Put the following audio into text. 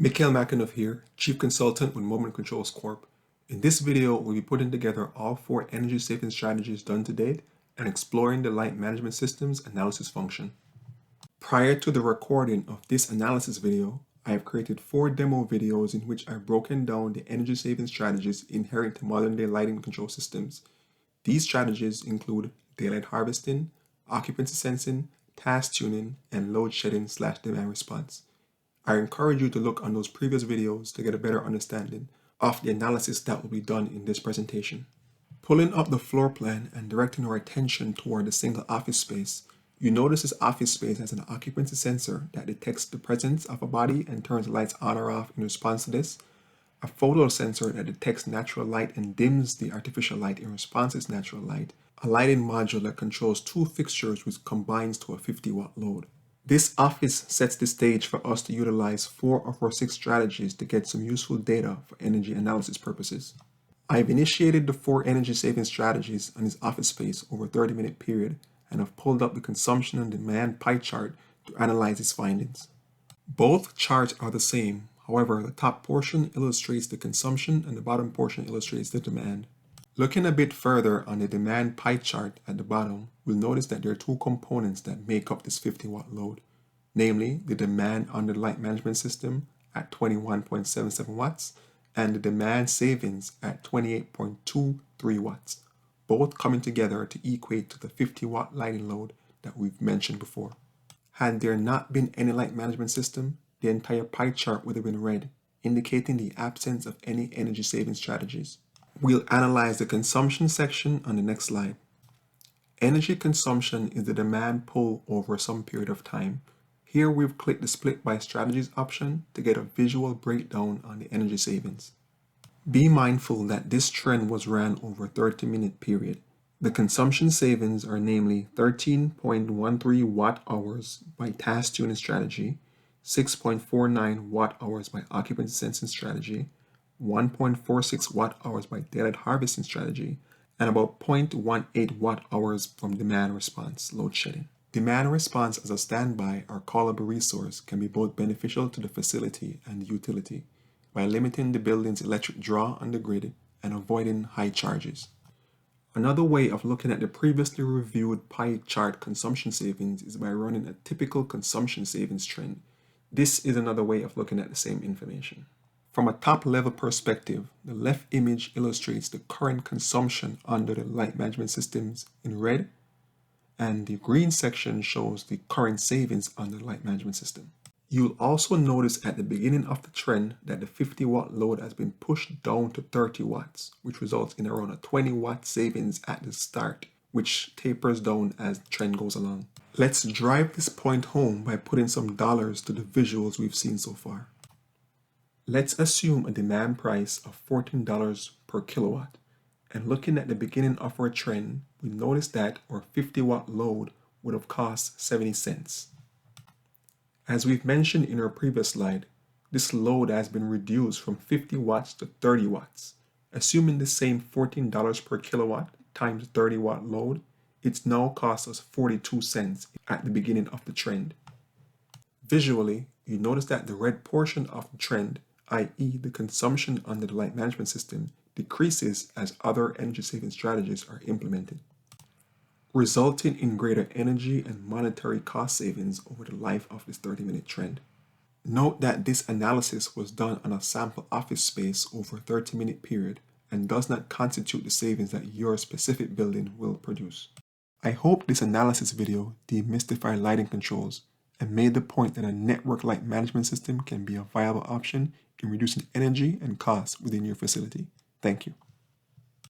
Mikhail Makinov here, Chief Consultant with Moment Controls Corp. In this video, we'll be putting together all 4 energy saving strategies done to date and exploring the light management system's analysis function. Prior to the recording of this analysis video, I have created 4 demo videos in which I've broken down the energy saving strategies inherent to modern day lighting control systems. These strategies include daylight harvesting, occupancy sensing, task tuning, and load shedding/demand response. I encourage you to look on those previous videos to get a better understanding of the analysis that will be done in this presentation. Pulling up the floor plan and directing our attention toward a single office space, you notice this office space has an occupancy sensor that detects the presence of a body and turns the lights on or off in response to this, a photo sensor that detects natural light and dims the artificial light in response to its natural light, a lighting module that controls 2 fixtures which combines to a 50-watt load. This office sets the stage for us to utilize 4 of our 6 strategies to get some useful data for energy analysis purposes. I've initiated the 4 energy saving strategies on this office space over a 30-minute period and have pulled up the consumption and demand pie chart to analyze its findings. Both charts are the same, however, the top portion illustrates the consumption and the bottom portion illustrates the demand. Looking a bit further on the demand pie chart at the bottom, we'll notice that there are 2 components that make up this 50-watt load, namely the demand under the light management system at 21.77 watts and the demand savings at 28.23 watts, both coming together to equate to the 50-watt lighting load that we've mentioned before. Had there not been any light management system, the entire pie chart would have been red, indicating the absence of any energy saving strategies. We'll analyze the consumption section on the next slide. Energy consumption is the demand pull over some period of time. Here we've clicked the split by strategies option to get a visual breakdown on the energy savings. Be mindful that this trend was ran over a 30-minute period. The consumption savings are namely 13.13 watt hours by task tuning strategy, 6.49 watt hours by occupancy sensing strategy, 1.46 watt hours by daylight harvesting strategy, and about 0.18 watt hours from demand response load shedding. Demand response as a standby or callable resource can be both beneficial to the facility and the utility by limiting the building's electric draw on the grid and avoiding high charges. Another way of looking at the previously reviewed pie chart consumption savings is by running a typical consumption savings trend. This is another way of looking at the same information. From a top-level perspective, the left image illustrates the current consumption under the light management systems in red, and the green section shows the current savings under the light management system. You'll also notice at the beginning of the trend that the 50-watt load has been pushed down to 30 watts, which results in around a 20-watt savings at the start, which tapers down as the trend goes along. Let's drive this point home by putting some dollars to the visuals we've seen so far. Let's assume a demand price of $14 per kilowatt, and looking at the beginning of our trend, we notice that our 50-watt load would have cost 70 cents. As we've mentioned in our previous slide, this load has been reduced from 50 watts to 30 watts. Assuming the same $14 per kilowatt times 30-watt load, it's now cost us 42 cents at the beginning of the trend. Visually, you notice that the red portion of the trend, i.e. the consumption under the light management system, decreases as other energy saving strategies are implemented, resulting in greater energy and monetary cost savings over the life of this 30-minute trend. Note that this analysis was done on a sample office space over a 30-minute period and does not constitute the savings that your specific building will produce. I hope this analysis video demystified lighting controls and made the point that a network light management system can be a viable option in reducing energy and costs within your facility. Thank you.